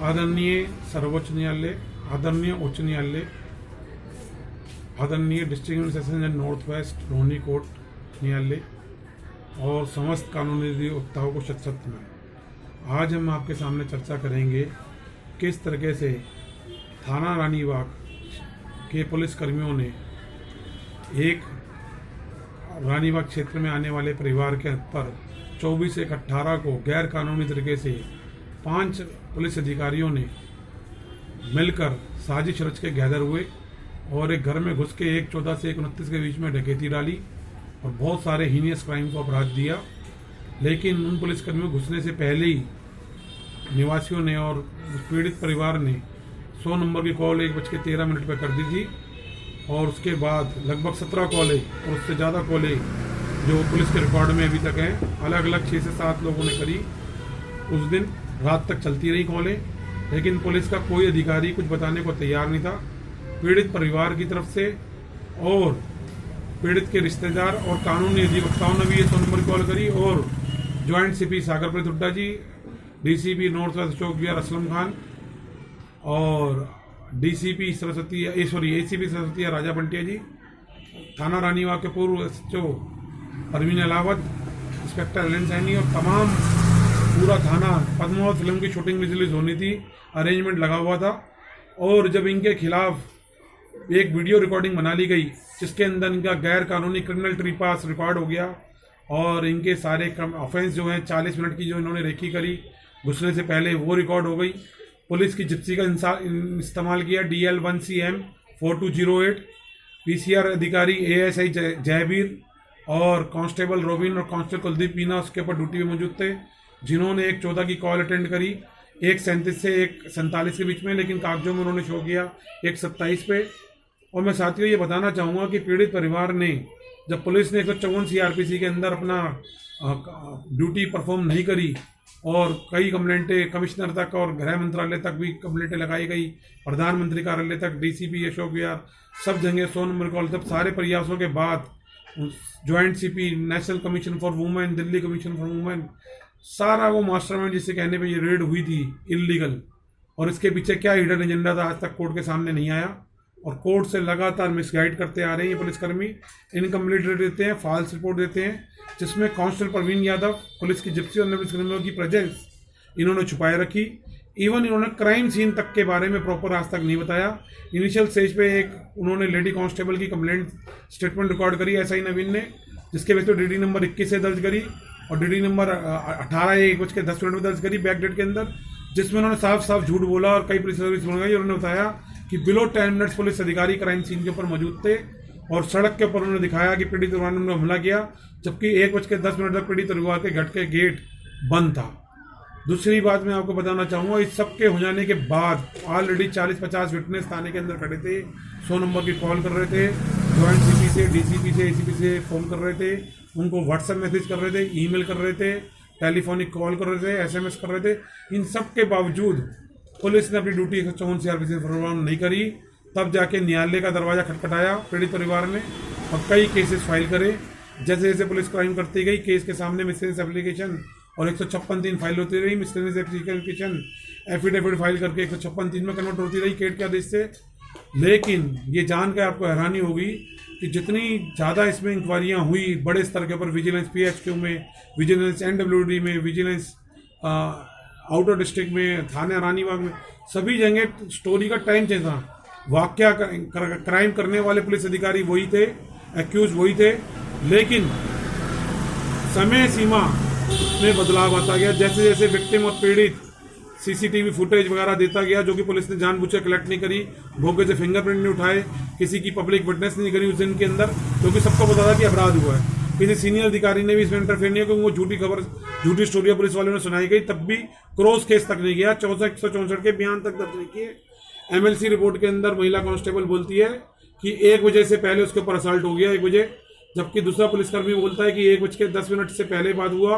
आदरणीय सर्वोच्च न्यायालय, आदरणीय उच्च न्यायालय, आदरणीय district session and north west Rohini court न्यायालय और समस्त कानूनी अधिवक्ताओं को शत शत नमन। आज हम आपके सामने चर्चा करेंगे किस तरीके से थाना रानीबाग के पुलिस कर्मियों ने एक रानीबाग क्षेत्र में आने वाले परिवार के पर 24/1/18 को गैर कानूनी तरीके से 5 पुलिस अधिकारियों ने मिलकर साजिश रच के गैदर हुए और एक घर में घुस के 1/14 से 1/29 के बीच में डकैती डाली और बहुत सारे हीनियस क्राइम को अपराध दिया। लेकिन उन पुलिसकर्मियों घुसने से पहले ही निवासियों ने और पीड़ित परिवार ने 100 नंबर की कॉल 1:13 पर कर दी थी और उसके बाद लगभग 17 कॉलें और उससे ज़्यादा कॉलें जो पुलिस के रिकॉर्ड में अभी तक हैं, अलग अलग 6 से 7 लोगों ने करी। उस दिन रात तक चलती रही कॉलें, लेकिन पुलिस का कोई अधिकारी कुछ बताने को तैयार नहीं था। पीड़ित परिवार की तरफ से और पीड़ित के रिश्तेदार और कानूनी अधिवक्ताओं ने भी ये 100 नंबर की कॉल करी और joint CP Sagarpreet Hooda ji, DCP north west Ashok Vihar Aslam Khan और एसीपी सरस्वती राजा बंटिया जी, थाना रानीबाग के पूर्व SHO Parveen Alawat, inspector Alan Saini और तमाम पूरा थाना पद्मावत फिल्म की शूटिंग रिलीज होनी थी, अरेंजमेंट लगा हुआ था। और जब इनके खिलाफ एक वीडियो रिकॉर्डिंग बना ली गई जिसके अंदर इनका गैर कानूनी क्रिमिनल ट्री पास रिकॉर्ड हो गया और इनके सारे ऑफेंस जो हैं 40 मिनट की जो इन्होंने रेकी करी घुसने से पहले वो रिकॉर्ड हो गई। पुलिस की जिप्सी का इस्तेमाल किया DL1CM 4208, PCR अधिकारी ASI जयवीर और कांस्टेबल रोबिन और कांस्टेबल कुलदीप मीना उसके ऊपर ड्यूटी में मौजूद थे, जिन्होंने 1/14 की कॉल अटेंड करी 1:37 से 1:47 के बीच में, लेकिन कागजों में उन्होंने शो किया 1:27 पे। और मैं साथियों ये बताना चाहूँगा कि पीड़ित परिवार ने जब पुलिस ने 154 CRPC के अंदर अपना ड्यूटी परफॉर्म नहीं करी और कई कंप्लेंटें कमिश्नर तक और गृह मंत्रालय तक भी कंप्लेंटें लगाई गई, प्रधानमंत्री कार्यालय तक, DCP अशोक विहार, सब जगह 100 नंबर कॉल, तब सारे प्रयासों के बाद joint CP, national commission for women, Delhi commission for women, सारा वो मास्टरमाइंड जिसे कहने पे ये रेड हुई थी इलीगल और इसके पीछे क्या हिडन एजेंडा था आज तक कोर्ट के सामने नहीं आया। और कोर्ट से लगातार मिसगाइड करते आ रहे हैं ये पुलिसकर्मी, इनकम्प्लीट देते हैं, फॉल्स रिपोर्ट देते हैं, जिसमें कांस्टेबल परवीन यादव पुलिस की जिप्सी और पुलिसकर्मियों की प्रेजेंस इन्होंने छुपाए रखी। इवन इन्होंने क्राइम सीन तक के बारे में प्रॉपर आज तक नहीं बताया। इनिशियल स्टेज पे एक उन्होंने लेडी कांस्टेबल की कंप्लेंट स्टेटमेंट रिकॉर्ड करी SI नवीन ने, जिसके बेस पर DD नंबर 21 से दर्ज करी और DD नंबर 18:10 में दर्ज करी बैक डेट के अंदर, जिसमें उन्होंने साफ साफ झूठ बोला और कई पुलिस सर्विस मंगाई। उन्होंने बताया कि बिलो 10 मिनट्स पुलिस अधिकारी क्राइम सीन के ऊपर मौजूद थे और सड़क के ऊपर उन्होंने दिखाया कि पीड़ित परिवार ने हमला किया, जबकि 1:10 तक पीड़ित परिवार के घर के गेट बंद था। दूसरी बात मैं आपको बताना चाहूँगा, इस सब के हो जाने के बाद ऑलरेडी 40-50 विटनेस थाने के अंदर खड़े थे, 100 नंबर की कॉल कर रहे थे, ज्वाइंट CP से, DCP से, ACP से फ़ोन कर रहे थे, उनको व्हाट्सएप मैसेज कर रहे थे, ईमेल कर रहे थे, टेलीफोनिक कॉल कर रहे थे, SMS कर रहे थे। इन सब के बावजूद पुलिस ने अपनी ड्यूटी 154 CRPC फॉरवर्ड नहीं करी। तब जाके न्यायालय का दरवाज़ा खटखटाया पीड़ित परिवार ने और कई केसेस फाइल करे। जैसे जैसे पुलिस क्राइम करती गई, केस के सामने मिसलेनियस एप्लीकेशन और 156(3) फाइल होती रही। मिसलेनियस एप्लीकेशन एफिडेविट फाइल करके 156(3) में कन्वर्ट होती रही केट के आदेश से। लेकिन ये जानकर आपको हैरानी होगी कि जितनी ज़्यादा इसमें इंक्वायरियाँ हुई बड़े स्तर के ऊपर, विजिलेंस PHQ में, विजिलेंस NWD में, विजिलेंस आउटर डिस्ट्रिक्ट में, थाने रानीबाग में, सभी जगह स्टोरी का टाइम चेंज था। वाकया क्राइम करने वाले पुलिस अधिकारी वही थे, एक्यूज वही थे, लेकिन समय सीमा में बदलाव आता गया। जैसे जैसे विक्टिम और पीड़ित CCTV फुटेज वगैरह देता गया, जो कि पुलिस ने जानबूझकर कलेक्ट नहीं करी, मौके से फिंगरप्रिंट नहीं उठाए, किसी की पब्लिक विटनेस नहीं करी उस दिन के अंदर, क्योंकि सबको पता था कि अपराध हुआ है। किसी सीनियर अधिकारी ने भी इसमें इंटरफेयर नहीं किया, क्योंकि वो झूठी खबर, झूठी स्टोरियां पुलिस वालों ने सुनाई गई, तब भी क्रॉस केस तक नहीं गया, 164 के बयान तक दर्ज नहीं किए। MLC रिपोर्ट के अंदर महिला कांस्टेबल बोलती है कि 1 बजे से पहले उसके ऊपर असल्ट हो गया 1 बजे, जबकि दूसरा पुलिसकर्मी बोलता है कि 1:10 से पहले बात हुआ,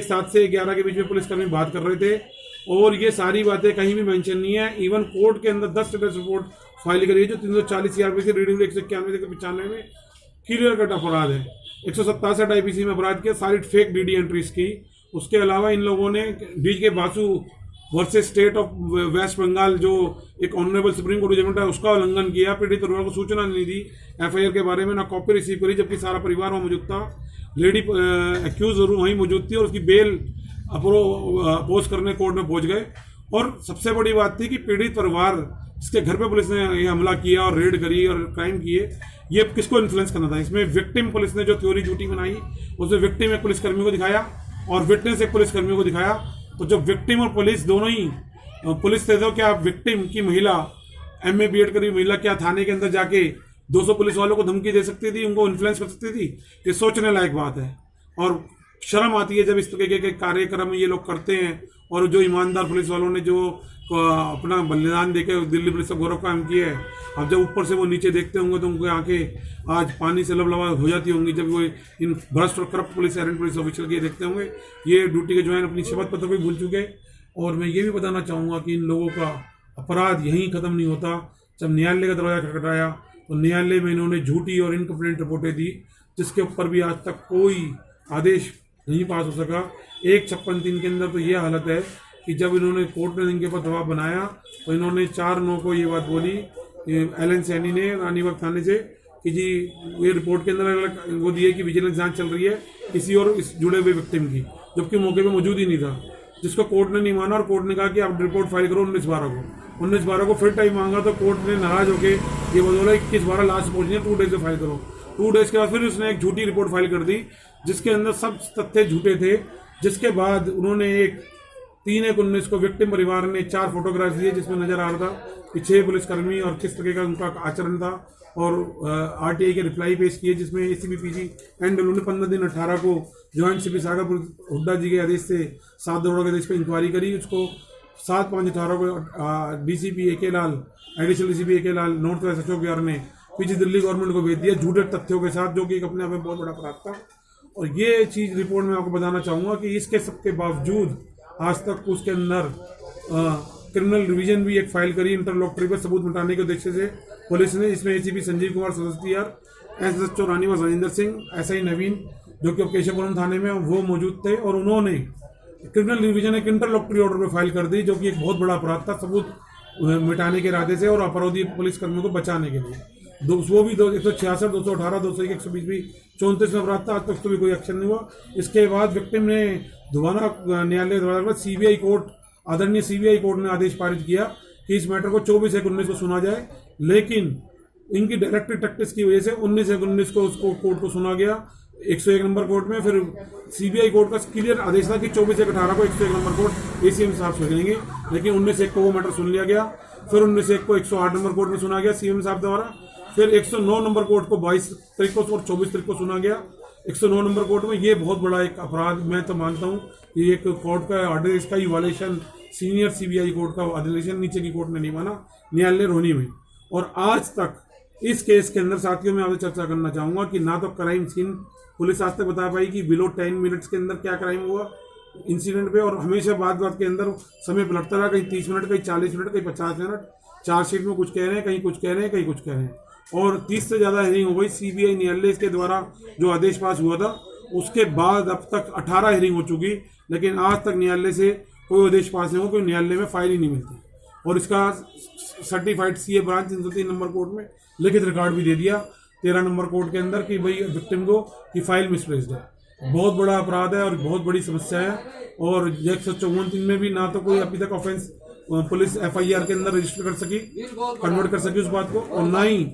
7 से 11 के बीच में पुलिसकर्मी बात कर रहे थे। और ये सारी बातें कहीं भी मेंशन नहीं है। इवन कोर्ट के अंदर 10 स्टेटस रिपोर्ट फाइल करी है, जो 340 CRPC रीडिंग 191 से 95 में क्लियर कट अपराध है। 167 IPC में अपराध किया, सारी फेक DD एंट्रीज की। उसके अलावा इन लोगों ने DK Basu versus state of West Bengal, जो एक ऑनरेबल सुप्रीम कोर्ट जजमेंट है उसका उल्लंघन किया। पीड़ित परिवार को सूचना नहीं दी एफआईआर के बारे में, ना कॉपी रिसीव करी, जबकि सारा परिवार वहाँ मौजूद था। लेडी एक्यूज वहीं मौजूद थी और उसकी बेल अपोज करने कोर्ट में पहुंच गए। और सबसे बड़ी बात थी कि पीड़ित परिवार इसके घर पे पुलिस ने ये हमला किया और रेड करी और क्राइम किए, ये किसको इन्फ्लुएंस करना था? इसमें विक्टिम पुलिस ने जो थ्योरी झूठी बनाई, उसमें विक्टिम एक पुलिसकर्मी को दिखाया और विटनेस एक पुलिसकर्मी को दिखाया। तो जब विक्टिम और पुलिस दोनों ही पुलिस थे, तो क्या विक्टिम की महिला MA BEd करी महिला क्या थाने के अंदर जाके 200 पुलिस वालों को धमकी दे सकती थी, उनको इन्फ्लुएंस कर सकती थी? ये सोचने लायक बात है और शर्म आती है जब इस तरीके के कार्यक्रम ये लोग करते हैं। और जो ईमानदार पुलिस वालों ने जो अपना बलिदान देकर दिल्ली पुलिस का गौरव कायम किया है, अब जब ऊपर से वो नीचे देखते होंगे तो उनकी आंखें आज पानी से लबलबा हो जाती होंगी जब वो इन भ्रष्ट और corrupt police errant police officer के देखते होंगे। ये ड्यूटी के ज्वाइन अपनी शपथ पत्र भी भूल चुके। और मैं ये भी बताना चाहूँगा कि इन लोगों का अपराध यहीं खत्म नहीं होता। जब न्यायालय का दरवाजा खटखटाया तो न्यायालय में इन्होंने झूठी और इनकम्प्लीट रिपोर्टें दी, जिसके ऊपर भी आज तक कोई आदेश नहीं पास हो सका। 156(3) के अंदर तो ये हालत है कि जब इन्होंने कोर्ट ने इनके ऊपर दबाव बनाया तो इन्होंने 4/9 को ये बात बोली एलन सैनी ने रानीबाग थाने से कि जी ये रिपोर्ट के अंदर वो दिए कि विजिलेंस जांच चल रही है किसी और इस जुड़े हुए विक्टिम की, जबकि मौके पे मौजूद ही नहीं था, जिसको कोर्ट ने नहीं माना। और कोर्ट ने कहा कि आप रिपोर्ट फाइल करो 19/12 को। फिर टाइम मांगा तो कोर्ट ने नाराज होकर ये बोला 21/12 लास्ट पहुंचनी है, 2 डेज में फाइल करो। 2 डेज के बाद फिर उसने एक झूठी रिपोर्ट फाइल कर दी जिसके अंदर सब तथ्य झूठे थे। जिसके बाद उन्होंने एक 3/1/19 को विक्टिम परिवार ने 4 फोटोग्राफ दिए जिसमें नजर आ रहा था कि 6 पुलिसकर्मी और किस तरह का उनका आचरण था, और RTI के रिप्लाई पेश किए जिसमें ACP PG एंड उन्होंने 15 दिन 18 को ज्वाइंट CP सागरपुर हुड्डा जी के आदेश से 7 दरोगा के आदेश पर इंक्वायरी करी। उसको 7/5/18 को DCP AK लाल, एडिशनल DCP AK लाल, नॉर्थ वेस्ट अशोक बिहार ने PG दिल्ली गवर्नमेंट को भेज दिया झूठे तथ्यों के साथ, जो कि एक अपने आप में बहुत बड़ा अपराध था। और ये चीज रिपोर्ट में आपको बताना चाहूंगा कि इसके सबके बावजूद आज तक उसके अंदर क्रिमिनल रिवीजन भी एक फाइल करी इंटरलोक्टरी पर सबूत मिटाने के उद्देश्य से पुलिस ने। इसमें ACP Sanjeev Kumar सदस्ययार, SHO Ranibagh Rajendra Singh, SI नवीन जो कि केशवपुरम थाने में वो मौजूद थे, और उन्होंने क्रिमिनल रिवीजन एक इंटरलोक्टरी ऑर्डर पर फाइल कर दी, जो कि एक बहुत बड़ा अपराध था सबूत मिटाने के इरादे से और अपराधी पुलिसकर्मियों को बचाने के लिए। वो भी 166, 218, 201, 120 भी 34 में अपराध था। आज तक तो भी कोई एक्शन नहीं हुआ। इसके बाद विक्टिम ने दोबारा न्यायालय द्वारा CBI कोर्ट, आदरणीय CBI कोर्ट ने आदेश पारित किया कि इस मैटर को 24/1/19 को सुना जाए, लेकिन इनकी डायरेक्टिव टैक्टिक्स की वजह से 19/1/19 को उसको कोर्ट को सुना गया 101 नंबर कोर्ट में। फिर CBI कोर्ट का क्लियर आदेश था कि 24/1/18 को 101 नंबर कोर्ट ACM साहब सुनेंगे, लेकिन 19/1 को वो मैटर सुन लिया गया। फिर 19/1 को 108 नंबर कोर्ट में सुना गया CM साहब द्वारा। फिर 109 नंबर कोर्ट को 22 तारीख को और 24 तारीख को सुना गया 109 नंबर कोर्ट में। ये बहुत बड़ा एक अपराध मैं तो मानता हूँ, ये एक कोर्ट का ऑर्डर, इसका ही वायलेशन सीनियर CBI कोर्ट का वायलेशन नीचे की कोर्ट ने नहीं माना न्यायालय रोहिणी में। और आज तक इस केस के अंदर साथियों में आपसे चर्चा करना चाहूंगा कि ना तो क्राइम सीन पुलिस आज तक बता पाई कि बिलो 10 मिनट्स के अंदर क्या क्राइम हुआ इंसिडेंट पे, और हमेशा बात के अंदर समय पलटता रहा, कहीं 30 मिनट, कहीं 40 मिनट, कहीं 50 मिनट। चार्जशीट में कुछ कह रहे हैं, कहीं कुछ कह रहे हैं, कहीं कुछ कह रहे हैं, और 30 से ज़्यादा हियरिंग हो गई। CBI न्यायालय के द्वारा जो आदेश पास हुआ था उसके बाद अब तक 18 हियरिंग हो चुकी, लेकिन आज तक न्यायालय से कोई आदेश पास नहीं हुआ, कोई न्यायालय में फाइल ही नहीं मिलती। और इसका certified CA branch 303 number court में लिखित रिकॉर्ड भी दे दिया 13 नंबर कोर्ट के अंदर कि भाई विक्टिम को की फाइल मिसप्लेस्ड है। बहुत बड़ा अपराध है और बहुत बड़ी समस्या है। और 154 में भी ना तो कोई अभी तक ऑफेंस पुलिस FIR के अंदर रजिस्टर कर सकी, कन्वर्ट कर सकी उस बात को, और ना ही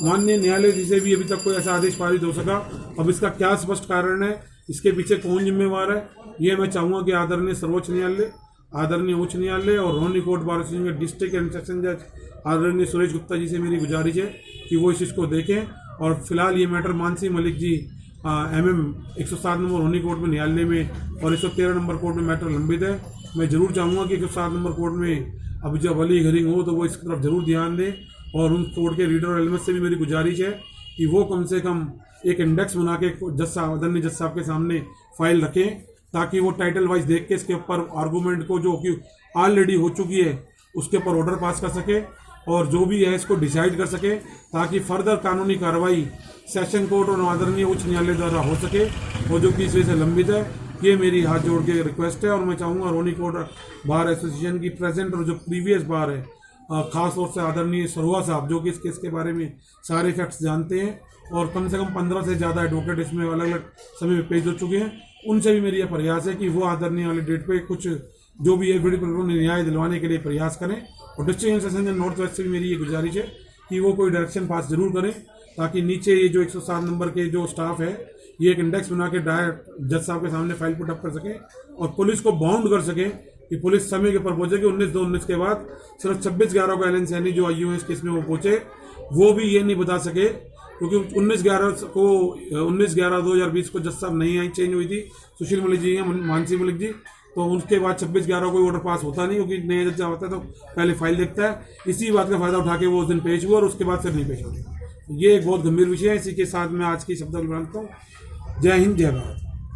माननीय न्यायालय से भी अभी तक कोई ऐसा आदेश पारित हो सका। अब इसका क्या स्पष्ट कारण है, इसके पीछे कौन जिम्मेवार है, ये मैं चाहूंगा कि आदरणीय सर्वोच्च न्यायालय, आदरणीय उच्च न्यायालय और रोहिणी कोर्ट बार एसोसिएशन के डिस्ट्रिक्ट एंड सेशन जज आदरणीय सुरेश गुप्ता जी से मेरी गुजारिश है कि वो इस चीज़ को देखें। और फिलहाल ये matter Mansi Malik ji MM 107 number Rohini court में न्यायालय में और 113 नंबर कोर्ट में मैटर लंबित है। मैं जरूर चाहूँगा कि 107 नंबर कोर्ट में अब जब अगली हियरिंग हो तो वो इस तरफ जरूर ध्यान दें। और उन कोर्ट के रीडर और एलएमएस से भी मेरी गुजारिश है कि वो कम से कम एक इंडेक्स बना के आदरणीय जज साहब के सामने फाइल रखें, ताकि वो टाइटल वाइज देख के इसके ऊपर आर्गूमेंट को जो कि ऑलरेडी हो चुकी है उसके ऊपर ऑर्डर पास कर सके और जो भी है इसको डिसाइड कर सके, ताकि फर्दर कानूनी कार्रवाई सेशन कोर्ट और आदरणीय उच्च न्यायालय द्वारा हो सके। और जो कि इस वजह से लंबित है ये मेरी हाथ जोड़ के रिक्वेस्ट है। और मैं चाहूँगा रोनी कोर्ट बार एसोसिएशन की प्रेजेंट और जो प्रीवियस बार है, खास तौर से आदरणीय सरुआ साहब जो कि इस केस के बारे में सारे फैक्ट्स जानते हैं और कम से कम 15 से ज़्यादा एडवोकेट इसमें अलग अलग समय में पेश हो चुके हैं, उनसे भी मेरी यह प्रयास है कि वो आदरणीय वाली डेट पे कुछ जो भी है वीडियो न्याय दिलवाने के लिए प्रयास करें। और डिस्ट्रिक्ट एसोसिएशन नॉर्थ वेस्ट से भी मेरी ये गुजारिश है कि वो कोई डायरेक्शन पास जरूर करें, ताकि नीचे ये जो 107 नंबर के जो स्टाफ है ये एक इंडेक्स बना के डायरेक्ट जज साहब के सामने फाइल पुट अप कर सके और पुलिस को बाउंड कर सके कि पुलिस समय के ऊपर पहुंचे कि 19/2/19 के बाद सिर्फ 26/11 को एलन सैनी जो आईयू है इस केस में वो पहुंचे, वो भी ये नहीं बता सके, क्योंकि 19/11/2020 को जज साहब नहीं आई, चेंज हुई थी, सुशील मलिक जी हैं, मानसी मलिक जी, तो उसके बाद 26/11 कोई ऑर्डर पास होता नहीं, क्योंकि नया जज होता है तो पहले फाइल देखता है। इसी बात का फायदा उठा के वो उस दिन पेश हुआ और उसके बाद फिर नहीं पेश होती। ये एक बहुत गंभीर विषय है। इसी के साथ मैं आज की शब्द विराम करता हूँ। जय हिंद, जय भारत।